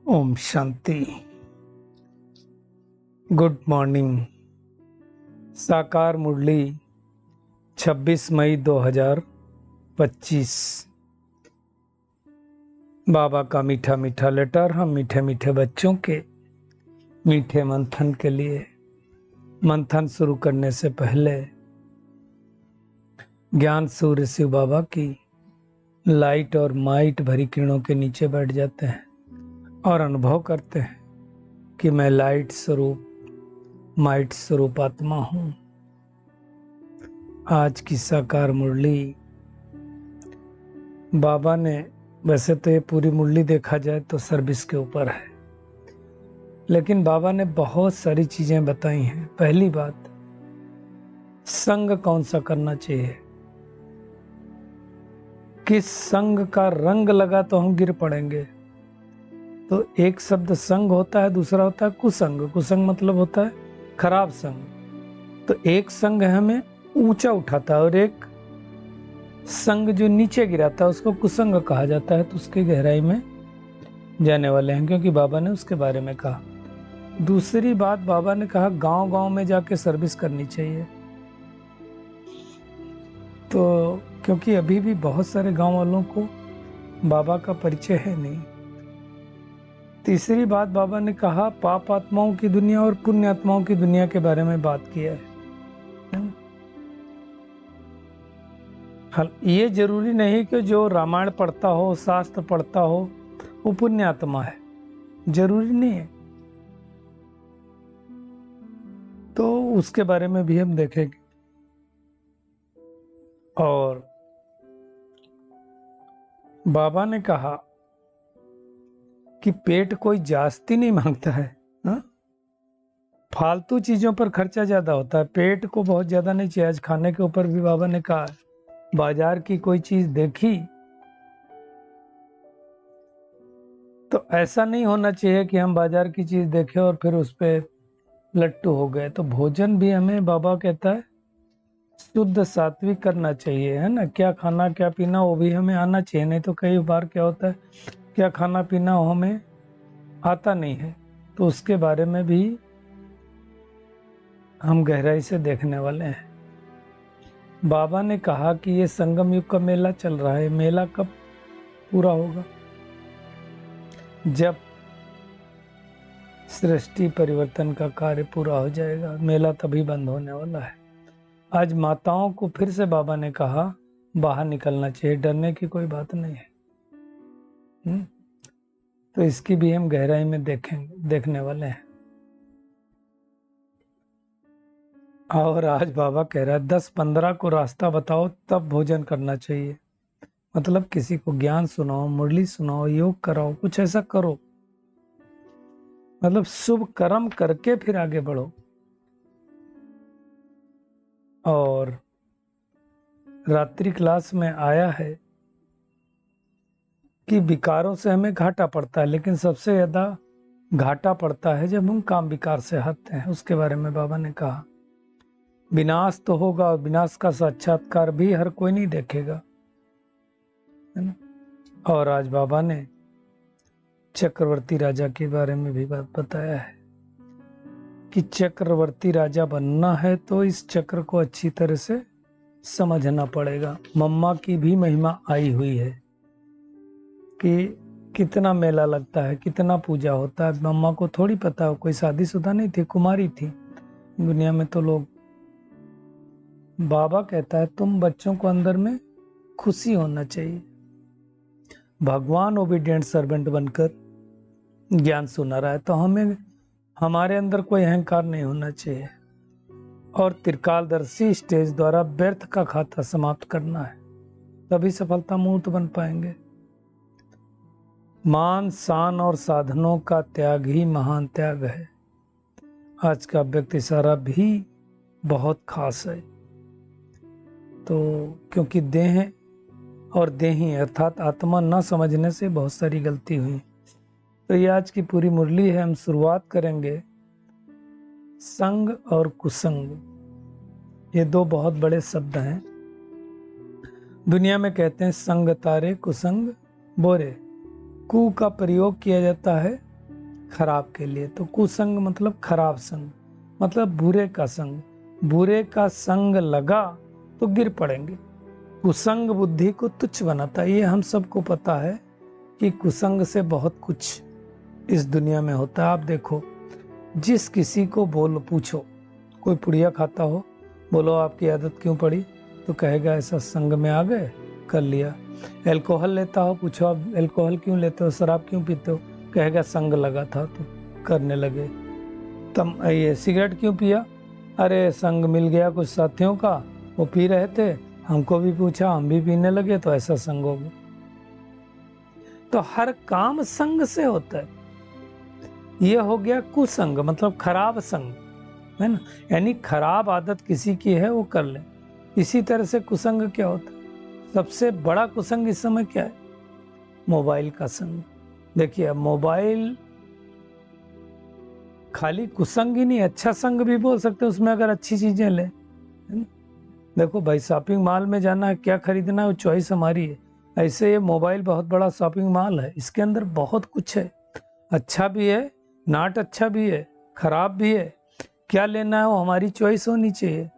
Om Shanti. Good morning. साकार मुरली 26 मई 2025। बाबा का मीठा मीठा लेटर हम मीठे मीठे बच्चों के मीठे मंथन के लिए। मंथन शुरू करने से पहले ज्ञान सूर्य शिव बाबा की लाइट और माइट भरी किरणों के नीचे बैठ जाते हैं और अनुभव करते हैं कि मैं लाइट स्वरूप माइट स्वरूप आत्मा हूं। आज की साकार मुरली बाबा ने, वैसे तो ये पूरी मुरली देखा जाए तो सर्विस के ऊपर है, लेकिन बाबा ने बहुत सारी चीजें बताई हैं। पहली बात, संग कौन सा करना चाहिए, किस संग का रंग लगा तो हम गिर पड़ेंगे। तो एक शब्द संग होता है, दूसरा होता है कुसंग। कुसंग मतलब होता है खराब संग। तो एक संग हमें ऊंचा उठाता है और एक संग जो नीचे गिराता है उसको कुसंग कहा जाता है। तो उसकी गहराई में जाने वाले हैं, क्योंकि बाबा ने उसके बारे में कहा। दूसरी बात, बाबा ने कहा गांव गांव में जाके सर्विस करनी चाहिए। तो क्योंकि अभी भी बहुत सारे गांव वालों को बाबा का परिचय है नहीं। तीसरी बात, बाबा ने कहा पाप आत्माओं की दुनिया और पुण्य आत्माओं की दुनिया के बारे में बात किया है। ये जरूरी नहीं कि जो रामायण पढ़ता हो, शास्त्र पढ़ता हो, वो पुण्य आत्मा है, जरूरी नहीं है। तो उसके बारे में भी हम देखेंगे। और बाबा ने कहा कि पेट कोई जास्ती नहीं मांगता है, हा? फालतू चीजों पर खर्चा ज्यादा होता है, पेट को बहुत ज्यादा नहीं चाहिए। आज खाने के ऊपर भी बाबा ने कहा, बाजार की कोई चीज देखी तो ऐसा नहीं होना चाहिए कि हम बाजार की चीज देखें और फिर उस पे लट्टू हो गए। तो भोजन भी हमें, बाबा कहता है, शुद्ध सात्विक करना चाहिए, है ना। क्या खाना क्या पीना वो भी हमें आना चाहिए। नहीं तो कई बार क्या होता है, क्या खाना पीना हमें आता नहीं है। तो उसके बारे में भी हम गहराई से देखने वाले हैं। बाबा ने कहा कि ये संगम युग का मेला चल रहा है। मेला कब पूरा होगा? जब सृष्टि परिवर्तन का कार्य पूरा हो जाएगा, मेला तभी बंद होने वाला है। आज माताओं को फिर से बाबा ने कहा बाहर निकलना चाहिए, डरने की कोई बात नहीं है। तो इसकी भी हम गहराई में देखने वाले हैं। और आज बाबा कह रहा है 10-15 को रास्ता बताओ तब भोजन करना चाहिए। मतलब किसी को ज्ञान सुनाओ, मुरली सुनाओ, योग कराओ, कुछ ऐसा करो, मतलब शुभ कर्म करके फिर आगे बढ़ो। और रात्रि क्लास में आया है कि विकारों से हमें घाटा पड़ता है, लेकिन सबसे ज्यादा घाटा पड़ता है जब हम काम विकार से हटते हैं। उसके बारे में बाबा ने कहा विनाश तो होगा और विनाश का साक्षात्कार भी हर कोई नहीं देखेगा, है ना। और आज बाबा ने चक्रवर्ती राजा के बारे में भी बात बताया है कि चक्रवर्ती राजा बनना है तो इस चक्र को अच्छी तरह से समझना पड़ेगा। मम्मा की भी महिमा आई हुई है कि कितना मेला लगता है, कितना पूजा होता है। मम्मा को थोड़ी पता हो, कोई शादीशुदा नहीं थी, कुमारी थी। दुनिया में तो लोग, बाबा कहता है तुम बच्चों को अंदर में खुशी होना चाहिए। भगवान ओबीडिएंट सर्वेंट बनकर ज्ञान सुना रहा है, तो हमें, हमारे अंदर कोई अहंकार नहीं होना चाहिए। और त्रिकालदर्शी स्टेज द्वारा व्यर्थ का खाता समाप्त करना है, तभी सफलता मूर्त बन पाएंगे। मान शान और साधनों का त्याग ही महान त्याग है। आज का व्यक्ति सारा भी बहुत खास है। तो क्योंकि देह और देही अर्थात आत्मा न समझने से बहुत सारी गलती हुई। तो ये आज की पूरी मुरली है। हम शुरुआत करेंगे संग और कुसंग। ये दो बहुत बड़े शब्द हैं। दुनिया में कहते हैं संग तारे कुसंग बोरे। कु का प्रयोग किया जाता है खराब के लिए। तो कुसंग मतलब खराब संग, मतलब बुरे का संग। बुरे का संग लगा तो गिर पड़ेंगे। कुसंग बुद्धि को तुच्छ बनाता है। ये हम सबको पता है कि कुसंग से बहुत कुछ इस दुनिया में होता है। आप देखो, जिस किसी को बोलो, पूछो, कोई पुड़िया खाता हो, बोलो आपकी आदत क्यों पड़ी, तो कहेगा ऐसा संग में आ गए, कर लिया। अल्कोहल लेता हो, पूछो आप अल्कोहल क्यों लेते हो, शराब क्यों पीते हो, कहेगा संग लगा था तो करने लगे। तम ये सिगरेट क्यों पिया, अरे संग मिल गया कुछ साथियों का, वो पी रहे थे, हमको भी पूछा, हम भी पीने लगे, तो ऐसा संग हो गया। तो हर काम संग से होता है। ये हो गया कुसंग, मतलब खराब संग, है ना। यानी खराब आदत किसी की है वो कर ले। इसी तरह से कुसंग क्या होता है, सबसे बड़ा कुसंग इस समय क्या है, मोबाइल का संग। देखिए, अब मोबाइल खाली कुसंग ही नहीं, अच्छा संग भी बोल सकते हैं उसमें, अगर अच्छी चीजें ले। देखो भाई, शॉपिंग मॉल में जाना है, क्या खरीदना है, वो चॉइस हमारी है। ऐसे ये मोबाइल बहुत बड़ा शॉपिंग मॉल है, इसके अंदर बहुत कुछ है, अच्छा भी है, नाट अच्छा भी है, खराब भी है। क्या लेना है वो हमारी चॉइस होनी चाहिए।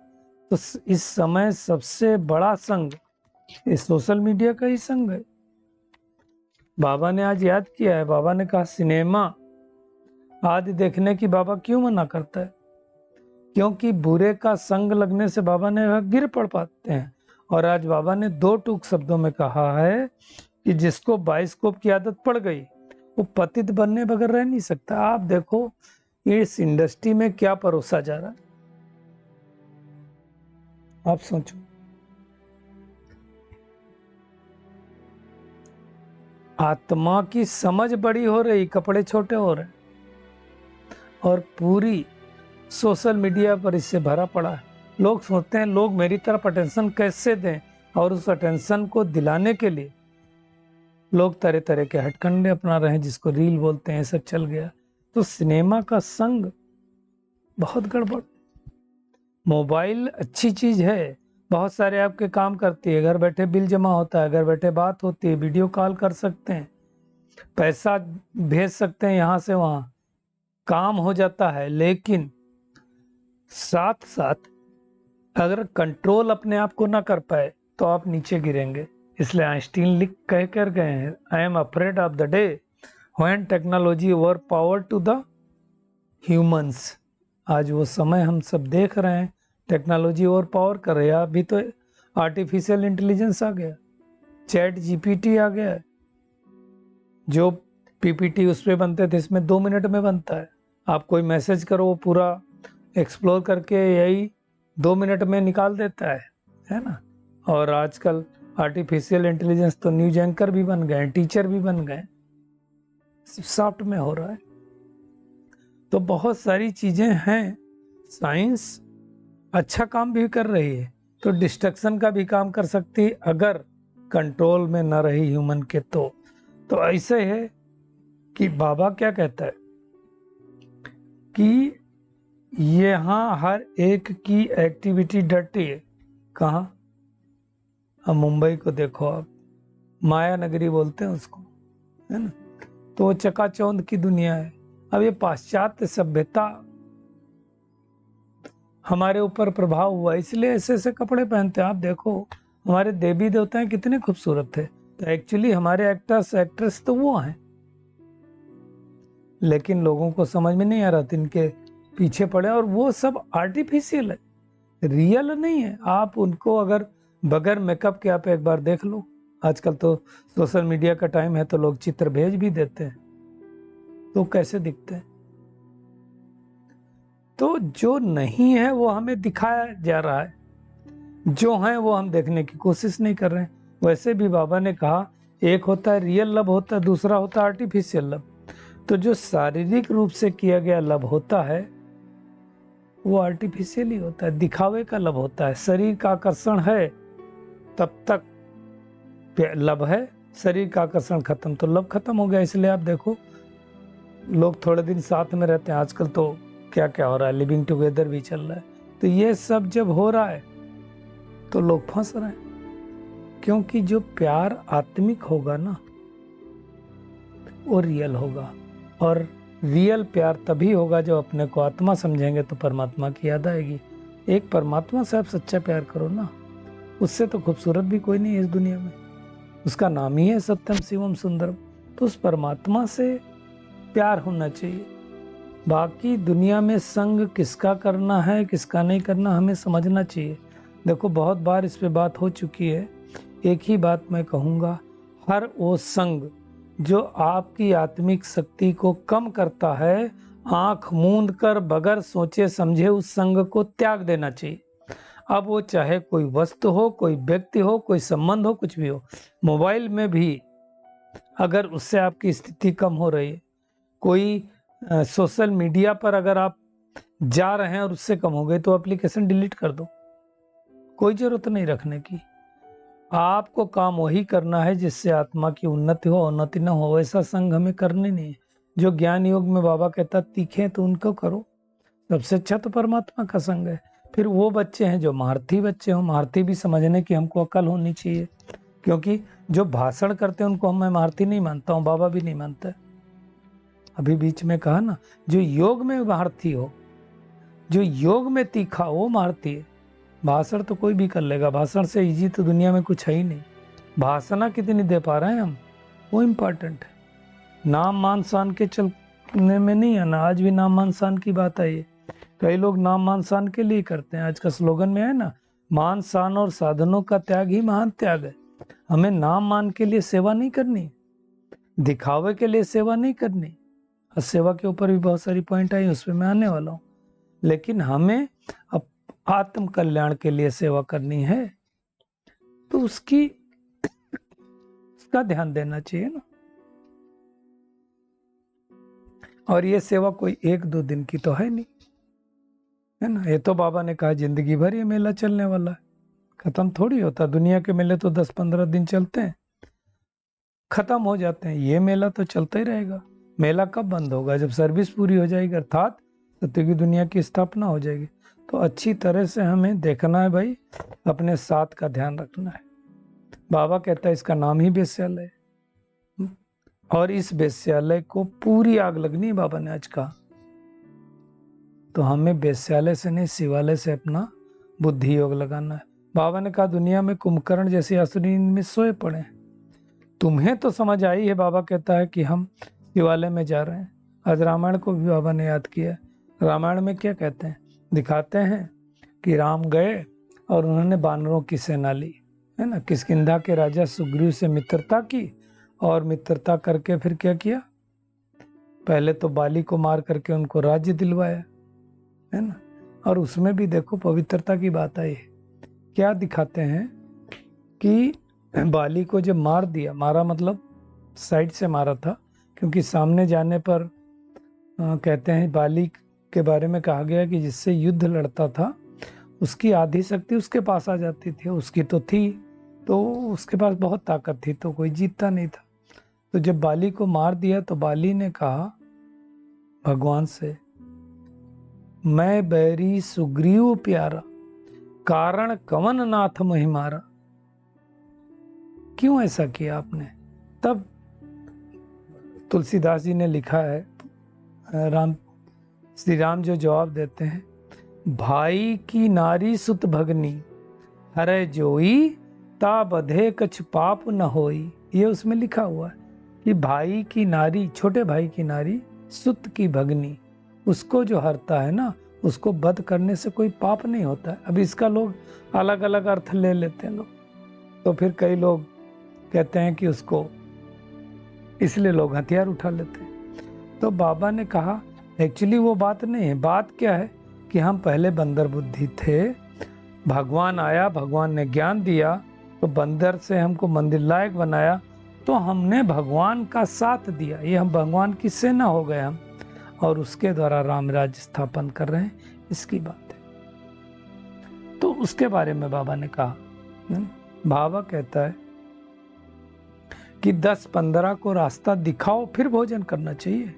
तो इस समय सबसे बड़ा संग इस सोशल मीडिया का ही संग है। बाबा ने आज याद किया है, बाबा ने कहा सिनेमा आदि देखने की बाबा क्यों मना करता है, क्योंकि बुरे का संग लगने से बाबा ने गिर पड़ पाते हैं। और आज बाबा ने दो टूक शब्दों में कहा है कि जिसको बाइस्कोप की आदत पड़ गई वो पतित बनने बगैर रह नहीं सकता। आप देखो इस इंडस्ट्री में क्या परोसा जा रहा है, आप सोचो। आत्मा की समझ बड़ी हो रही, कपड़े छोटे हो रहे, और पूरी सोशल मीडिया पर इससे भरा पड़ा है। लोग सोचते हैं लोग मेरी तरफ अटेंशन कैसे दें, और उस अटेंशन को दिलाने के लिए लोग तरह तरह के हथकंडे अपना रहे हैं, जिसको रील बोलते हैं, सब चल गया। तो सिनेमा का संग बहुत गड़बड़। मोबाइल अच्छी चीज है, बहुत सारे आपके काम करती है, घर बैठे बिल जमा होता है, घर बैठे बात होती है, वीडियो कॉल कर सकते हैं, पैसा भेज सकते हैं यहाँ से वहाँ, काम हो जाता है। लेकिन साथ साथ अगर कंट्रोल अपने आप को ना कर पाए तो आप नीचे गिरेंगे। इसलिए आइंस्टीन लिख कह कर गए हैं, I am afraid of the day when technology overpower to the humans. आज वो समय हम सब देख रहे हैं, टेक्नोलॉजी ओवर पावर कर रही है। अभी तो आर्टिफिशियल इंटेलिजेंस आ गया, चैट जीपीटी आ गया है, जो पीपीटी उस पर बनते थे इसमें 2 मिनट में बनता है। आप कोई मैसेज करो वो पूरा एक्सप्लोर करके यही 2 मिनट में निकाल देता है ना। और आजकल आर्टिफिशियल इंटेलिजेंस तो न्यूज एंकर भी बन गए, टीचर भी बन गए, सॉफ्ट में हो रहा है। तो बहुत सारी चीजें हैं, साइंस अच्छा काम भी कर रही है, तो डिस्ट्रक्शन का भी काम कर सकती है अगर कंट्रोल में ना रही ह्यूमन के। तो ऐसे है कि बाबा क्या कहता है कि यहाँ हर एक की एक्टिविटी डर्टी है। कहाँ, अब मुंबई को देखो आप, माया नगरी बोलते हैं उसको, है ना। तो वो चकाचौंध की दुनिया है। अब ये पाश्चात्य सभ्यता हमारे ऊपर प्रभाव हुआ, इसलिए ऐसे ऐसे कपड़े पहनते हैं। आप देखो हमारे देवी देवताएं कितने खूबसूरत थे, तो एक्चुअली हमारे एक्टर्स एक्ट्रेस तो वो हैं, लेकिन लोगों को समझ में नहीं आ रहा था, इनके पीछे पड़े। और वो सब आर्टिफिशियल है, रियल नहीं है। आप उनको अगर बगैर मेकअप के आप एक बार देख लो, आजकल तो सोशल मीडिया का टाइम है तो लोग चित्र भेज भी देते हैं, तो कैसे दिखते हैं। तो जो नहीं है वो हमें दिखाया जा रहा है, जो है वो हम देखने की कोशिश नहीं कर रहे हैं। वैसे भी बाबा ने कहा एक होता है रियल लव होता है, दूसरा होता है आर्टिफिशियल लव। तो जो शारीरिक रूप से किया गया लव होता है वो आर्टिफिशियल ही होता है, दिखावे का लव होता है। शरीर का आकर्षण है तब तक लव है, शरीर का आकर्षण खत्म तो लव खत्म हो गया। इसलिए आप देखो लोग थोड़े दिन साथ में रहते हैं, आजकल तो क्या क्या हो रहा है, लिविंग टुगेदर भी चल रहा है। तो ये सब जब हो रहा है तो लोग फंस रहे हैं, क्योंकि जो प्यार आत्मिक होगा ना वो रियल होगा। और रियल प्यार तभी होगा जब अपने को आत्मा समझेंगे तो परमात्मा की याद आएगी। एक परमात्मा से आप सच्चा प्यार करो ना, उससे तो खूबसूरत भी कोई नहीं है इस दुनिया में। उसका नाम ही है सत्यम शिवम सुंदरम। तो उस परमात्मा से प्यार होना चाहिए। बाकी दुनिया में संग किसका करना है किसका नहीं करना हमें समझना चाहिए। देखो बहुत बार इस पे बात हो चुकी है। एक ही बात मैं कहूँगा, हर वो संग जो आपकी आत्मिक शक्ति को कम करता है, आंख मूंद कर बगैर सोचे समझे उस संग को त्याग देना चाहिए। अब वो चाहे कोई वस्तु हो, कोई व्यक्ति हो, कोई संबंध हो, कुछ भी हो। मोबाइल में भी अगर उससे आपकी स्थिति कम हो रही है, कोई सोशल मीडिया पर अगर आप जा रहे हैं और उससे कम हो गई तो एप्लीकेशन डिलीट कर दो, कोई जरूरत नहीं रखने की। आपको काम वही करना है जिससे आत्मा की उन्नति हो, उन्नति न हो वैसा संग हमें करने नहीं है। जो ज्ञान योग में बाबा कहता तीखे तो उनको करो। सबसे अच्छा तो परमात्मा का संग है। फिर वो बच्चे हैं जो महारथी बच्चे हों, महारथी भी समझने की हमको अकल होनी चाहिए। क्योंकि जो भाषण करते हैं उनको मैं महारथी नहीं मानता हूँ, बाबा भी नहीं मानता। अभी बीच में कहा ना, जो योग में महारथी हो, जो योग में तीखा वो महारथी है। भाषण तो कोई भी कर लेगा, भाषण से इजी तो दुनिया में कुछ है ही नहीं। भाषणा कितनी दे पा रहे हैं हम, वो इम्पोर्टेंट है। नाम मान शान के चलने में नहीं आना। आज भी नाम मान शान की बात आई है। कई लोग नाम मान शान के लिए करते हैं। आज का स्लोगन में है ना, मान शान और साधनों का त्याग ही महान त्याग है। हमें नाम मान के लिए सेवा नहीं करनी, दिखावे के लिए सेवा नहीं करनी। और सेवा के ऊपर भी बहुत सारी पॉइंट आई, उस पर मैं आने वाला हूँ। लेकिन हमें अब आत्म कल्याण के लिए सेवा करनी है तो उसका ध्यान देना चाहिए ना। और ये सेवा कोई 1-2 दिन की तो है नहीं, है ना। ये तो बाबा ने कहा जिंदगी भर ये मेला चलने वाला है, खत्म थोड़ी होता। दुनिया के मेले तो 10-15 दिन चलते हैं, खत्म हो जाते हैं। ये मेला तो चलता ही रहेगा। मेला कब बंद होगा? जब सर्विस पूरी हो जाएगी, अर्थात सत्य की दुनिया की स्थापना हो जाएगी। तो अच्छी तरह से हमें देखना है भाई, अपने साथ का ध्यान रखना है। बाबा कहता है इसका नाम ही वेश्यालय है, और इस वेश्यालय को पूरी आग लगनी है, बाबा ने आज कहा। तो हमें वेश्यालय से नहीं, शिवालय से अपना बुद्धि योग लगाना है। बाबा ने कहा दुनिया में कुंभकर्ण जैसे असुरी में सोए पड़े हैं। तुम्हें तो समझ आई है, बाबा कहता है कि हम शिवालय में जा रहे हैं। आज रामायण को भी बाबा ने याद किया। रामायण में क्या कहते हैं, दिखाते हैं कि राम गए और उन्होंने बानरों की सेना ली, है ना। किष्किंधा के राजा सुग्रीव से मित्रता की, और मित्रता करके फिर क्या किया, पहले तो बाली को मार करके उनको राज्य दिलवाया, है ना। और उसमें भी देखो पवित्रता की बात आई है। क्या दिखाते हैं कि बाली को जब मार दिया, मारा मतलब साइड से मारा था, क्योंकि सामने जाने पर कहते हैं बाली के बारे में कहा गया कि जिससे युद्ध लड़ता था उसकी आधी शक्ति उसके पास आ जाती थी। उसकी तो थी, तो उसके पास बहुत ताकत थी, तो कोई जीतता नहीं था। तो जब बाली को मार दिया तो बाली ने कहा भगवान से, मैं बैरी सुग्रीव प्यारा, कारण कवन नाथ महिमारा। क्यों ऐसा किया आपने? तब तुलसीदास जी ने लिखा है, श्री राम जो जवाब देते हैं, भाई की नारी सुत भगनी, हरे जोई ता बधे कछ पाप न होई। ये उसमें लिखा हुआ है कि भाई की नारी, छोटे भाई की नारी, सुत की भगनी, उसको जो हरता है ना, उसको वध करने से कोई पाप नहीं होता है। अब इसका लोग अलग अलग अर्थ ले लेते हैं लोग, तो फिर कई लोग कहते हैं कि उसको, इसलिए लोग हथियार उठा लेते हैं। तो बाबा ने कहा एक्चुअली वो बात नहीं है। बात क्या है कि हम पहले बंदर बुद्धि थे, भगवान आया, भगवान ने ज्ञान दिया, तो बंदर से हमको मंदिर लायक बनाया, तो हमने भगवान का साथ दिया। ये हम भगवान की सेना हो गए हम, और उसके द्वारा राम राज्य स्थापन कर रहे हैं, इसकी बात है। तो उसके बारे में बाबा ने कहा, बाबा कहता है कि 10-15 को रास्ता दिखाओ फिर भोजन करना चाहिए।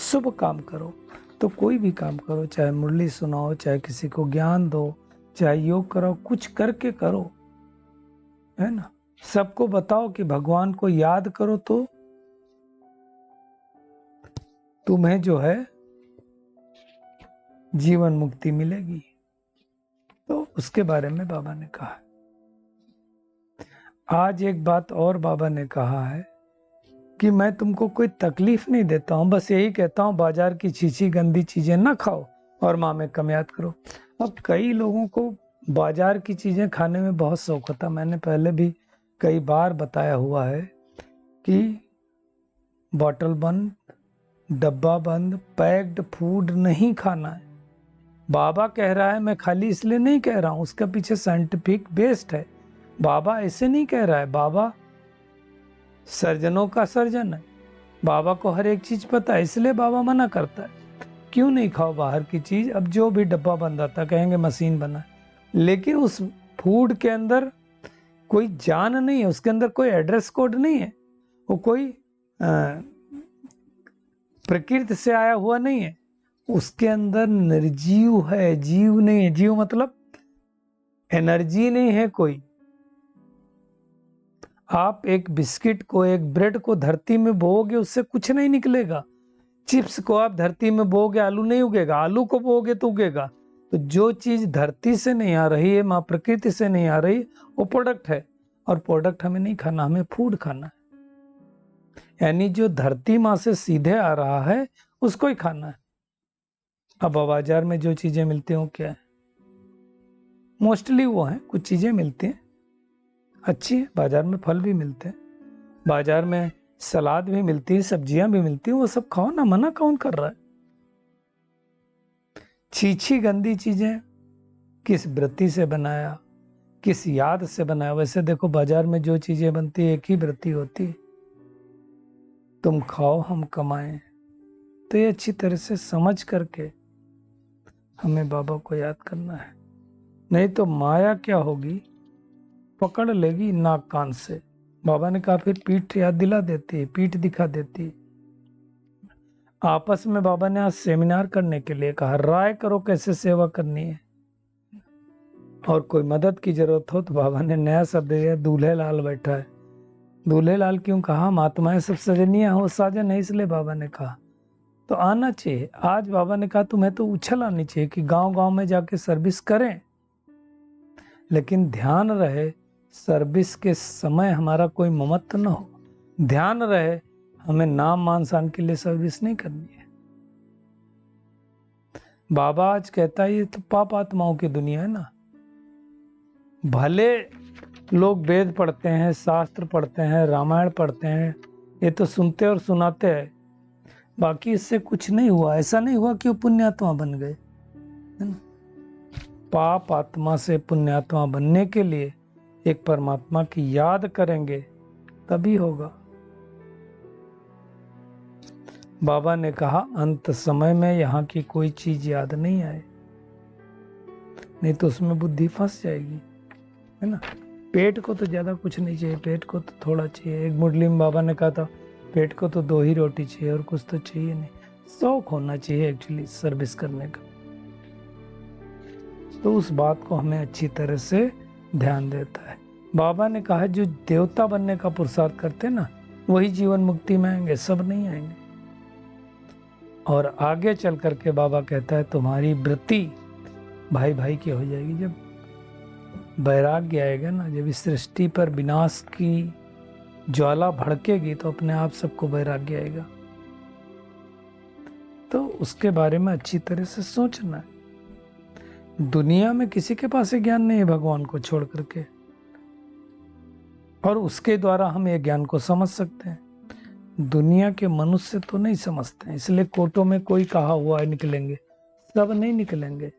शुभ काम करो, तो कोई भी काम करो, चाहे मुरली सुनाओ, चाहे किसी को ज्ञान दो, चाहे योग करो, कुछ करके करो, है ना। सबको बताओ कि भगवान को याद करो, तो तुम्हें जो है जीवन मुक्ति मिलेगी। तो उसके बारे में बाबा ने कहा। आज एक बात और बाबा ने कहा है कि मैं तुमको कोई तकलीफ नहीं देता हूं, बस यही कहता हूं बाजार की छीछी गंदी चीजें ना खाओ और माँ में कम याद करो। अब कई लोगों को बाजार की चीजें खाने में बहुत शौक होता। मैंने पहले भी कई बार बताया हुआ है कि बॉटल बंद, डब्बा बंद, पैक्ड फूड नहीं खाना है। बाबा कह रहा है, मैं खाली इसलिए नहीं कह रहा हूं, उसके पीछे साइंटिफिक बेस्ड है। बाबा ऐसे नहीं कह रहा है, बाबा सर्जनों का सर्जन है, बाबा को हर एक चीज पता है, इसलिए बाबा मना करता है क्यों नहीं खाओ बाहर की चीज। अब जो भी डब्बा बंद आता कहेंगे मशीन बना, लेकिन उस फूड के अंदर कोई जान नहीं है, उसके अंदर कोई एड्रेस कोड नहीं है, वो कोई प्रकृति से आया हुआ नहीं है, उसके अंदर निर्जीव है, जीव नहीं है। जीव मतलब एनर्जी नहीं है कोई। आप एक बिस्किट को, एक ब्रेड को धरती में बोओगे, उससे कुछ नहीं निकलेगा। चिप्स को आप धरती में बोओगे, आलू नहीं उगेगा। आलू को बोओगे तो उगेगा। तो जो चीज धरती से नहीं आ रही है, माँ प्रकृति से नहीं आ रही, वो प्रोडक्ट है। और प्रोडक्ट हमें नहीं खाना, हमें फूड खाना है। यानी जो धरती माँ से सीधे आ रहा है उसको ही खाना है। अब बाजार में जो चीजें मिलती हैं वो क्या है? मोस्टली वो है, कुछ चीजें मिलती हैं अच्छी है, बाजार में फल भी मिलते हैं, बाजार में सलाद भी मिलती है, सब्जियां भी मिलती हैं, वो सब खाओ ना, मना कौन कर रहा है? छीछी गंदी चीजें किस वृत्ति से बनाया, किस याद से बनाया? वैसे देखो बाजार में जो चीजें बनती है एक ही वृत्ति होती है, तुम खाओ हम कमाएं। तो ये अच्छी तरह से समझ करके हमें बाबा को याद करना है, नहीं तो माया क्या होगी, पकड़ लेगी नाक कान से। बाबा ने कहा फिर पीठ याद दिला देती है, पीठ दिखा देती है। आपस में बाबा ने आज सेमिनार करने के लिए कहा, राय करो कैसे सेवा करनी है। और कोई मदद की जरूरत हो तो बाबा ने नया शब्द दिया, दूल्हे लाल बैठा है। दूल्हे लाल क्यों कहा? महात्माएं सब सजनिया हो, साजन है, इसलिए बाबा ने कहा। तो आना चाहिए। आज बाबा ने कहा तुम्हें तो उछल आनी चाहिए कि गांव गांव में जाके सर्विस करें, लेकिन ध्यान रहे सर्विस के समय हमारा कोई ममत्व न हो। ध्यान रहे हमें नाम मान शान के लिए सर्विस नहीं करनी है। बाबा आज कहता है ये तो पाप आत्माओं की दुनिया है ना। भले लोग वेद पढ़ते हैं, शास्त्र पढ़ते हैं, रामायण पढ़ते हैं, ये तो सुनते और सुनाते हैं, बाकी इससे कुछ नहीं हुआ। ऐसा नहीं हुआ कि वो पुण्यात्मा बन गए, है ना। पाप आत्मा से पुण्यात्मा बनने के लिए एक परमात्मा की याद करेंगे तभी होगा। बाबा ने कहा अंत समय में यहाँ की कोई चीज याद नहीं आए, नहीं तो उसमें बुद्धि फंस जाएगी, है ना। पेट को तो ज्यादा कुछ नहीं चाहिए, पेट को तो थोड़ा चाहिए। एक मुरली में बाबा ने कहा था पेट को तो 2 ही रोटी चाहिए और कुछ तो चाहिए नहीं। शौक होना चाहिए एक्चुअली सर्विस करने का। तो उस बात को हमें अच्छी तरह से ध्यान देता है। बाबा ने कहा जो देवता बनने का पुरुषार्थ करते ना वही जीवन मुक्ति में आएंगे, सब नहीं आएंगे। और आगे चल करके बाबा कहता है तुम्हारी वृत्ति भाई भाई की हो जाएगी। जब वैराग्य आएगा ना, जब इस सृष्टि पर विनाश की ज्वाला भड़केगी तो अपने आप सबको वैराग्य आएगा। तो उसके बारे में अच्छी तरह से सोचना है। दुनिया में किसी के पास ये ज्ञान नहीं है भगवान को छोड़ करके, और उसके द्वारा हम ये ज्ञान को समझ सकते हैं। दुनिया के मनुष्य तो नहीं समझते हैं, इसलिए कोर्टों में कोई कहा हुआ है निकलेंगे, सब नहीं निकलेंगे।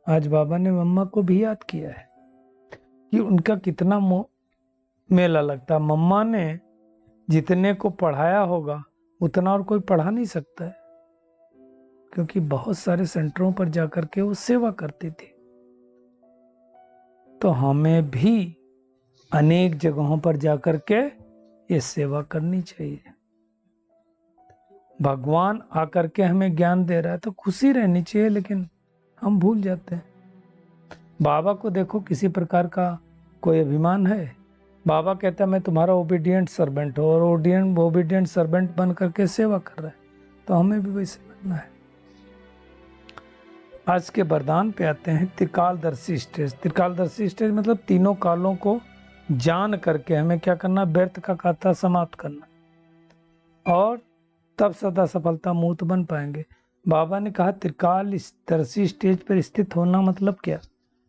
आज बाबा ने मम्मा को भी याद किया है कि उनका कितना मेला लगता। मम्मा ने जितने को पढ़ाया होगा उतना और कोई पढ़ा नहीं सकता है, क्योंकि बहुत सारे सेंटरों पर जाकर के वो सेवा करती थी। तो हमें भी अनेक जगहों पर जाकर के ये सेवा करनी चाहिए। भगवान आकर के हमें ज्ञान दे रहा है तो खुशी रहनी चाहिए, लेकिन हम भूल जाते हैं। बाबा को देखो किसी प्रकार का कोई अभिमान है? बाबा कहता है मैं तुम्हारा ओबीडियंट सर्वेंट हूँ, और ओबीडियंट सर्वेंट बन करके सेवा कर रहा है, तो हमें भी वैसे बनना है। आज के वरदान पे आते हैं त्रिकालदर्शी स्टेज। त्रिकालदर्शी स्टेज मतलब तीनों कालों को जान करके हमें क्या करना, व्यर्थ का खाता समाप्त करना, और तब सदा सफलता मूर्त बन पाएंगे। बाबा ने कहा त्रिकालदर्शी स्टेज पर स्थित होना मतलब क्या,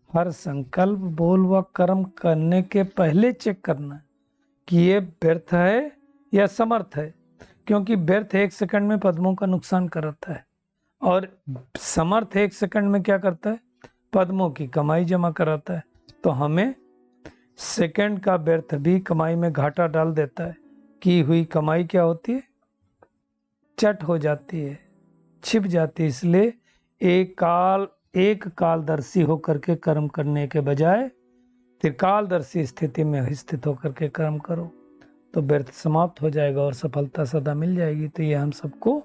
हर संकल्प, बोल व कर्म करने के पहले चेक करना कि ये व्यर्थ है या समर्थ है, क्योंकि व्यर्थ 1 सेकंड में पद्मों का नुकसान करता है, और समर्थ 1 सेकंड में क्या करता है, पद्मों की कमाई जमा कराता है। तो हमें सेकंड का व्यर्थ भी कमाई में घाटा डाल देता है। की हुई कमाई क्या होती है, चट हो जाती है, छिप जाती है। इसलिए एक कालदर्शी होकर के कर्म करने के बजाय त्रिकालदर्शी स्थिति में स्थित होकर के कर्म करो, तो व्यर्थ समाप्त हो जाएगा और सफलता सदा मिल जाएगी। तो ये हम सबको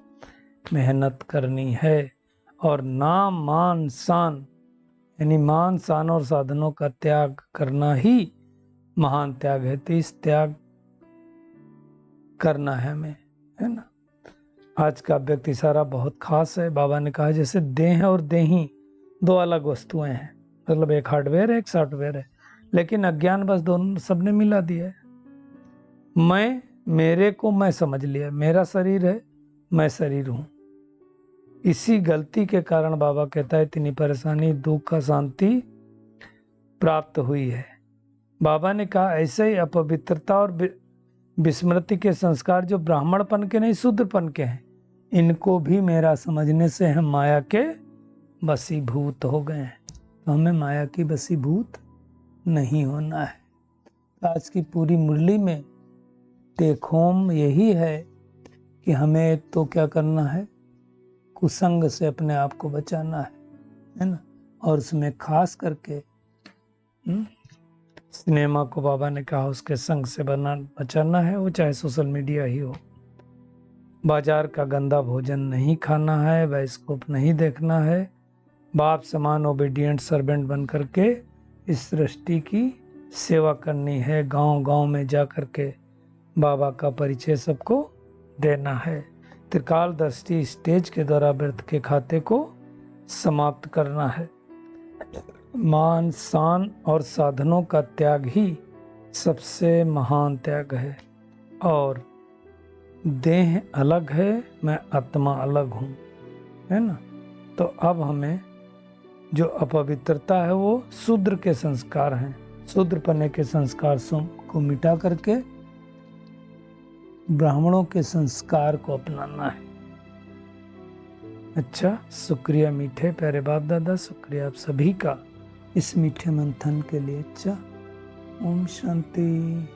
मेहनत करनी है। और नाम, मान, शान, यानी मान, शान और साधनों का त्याग करना ही महान त्याग है। तो इस त्याग करना है हमें, है ना। आज का व्यक्ति सारा बहुत खास है। बाबा ने कहा जैसे देह और देही दो अलग वस्तुएं हैं, मतलब एक हार्डवेयर है, एक सॉफ्टवेयर है, लेकिन अज्ञान बस दोनों सबने मिला दिया है। मेरे को मैं समझ लिया, मेरा शरीर है, मैं शरीर हूं। इसी गलती के कारण बाबा कहता है इतनी परेशानी, दुख, अशांति प्राप्त हुई है। बाबा ने कहा ऐसे ही अपवित्रता और विस्मृति के संस्कार जो ब्राह्मणपन के नहीं शूद्रपन के हैं, इनको भी मेरा समझने से हम माया के वशीभूत हो गए हैं। तो हमें माया की वशीभूत नहीं होना है। आज की पूरी मुरली में टेक होम यही है कि हमें तो क्या करना है, कुसंग से अपने आप को बचाना है ना। और उसमें खास करके सिनेमा को बाबा ने कहा उसके संग से बचाना है, वो चाहे सोशल मीडिया ही हो। बाजार का गंदा भोजन नहीं खाना है, बायोस्कोप नहीं देखना है। बाप समान ओबीडियंट सर्वेंट बन करके इस सृष्टि की सेवा करनी है। गांव गांव में जा करके बाबा का परिचय सबको देना है। त्रिकालदर्शी स्टेज के द्वारा व्यर्थ के खाते को समाप्त करना है। मान, शान और साधनों का त्याग ही सबसे महान त्याग है। और देह अलग है, मैं आत्मा अलग हूँ, है ना। तो अब हमें जो अपवित्रता है वो शूद्र के संस्कार हैं, शूद्र पने के संस्कार को मिटा करके ब्राह्मणों के संस्कार को अपनाना है। अच्छा, शुक्रिया मीठे प्यारे बाप दादा, शुक्रिया आप सभी का इस मीठे मंथन के लिए। अच्छा, ओम शांति।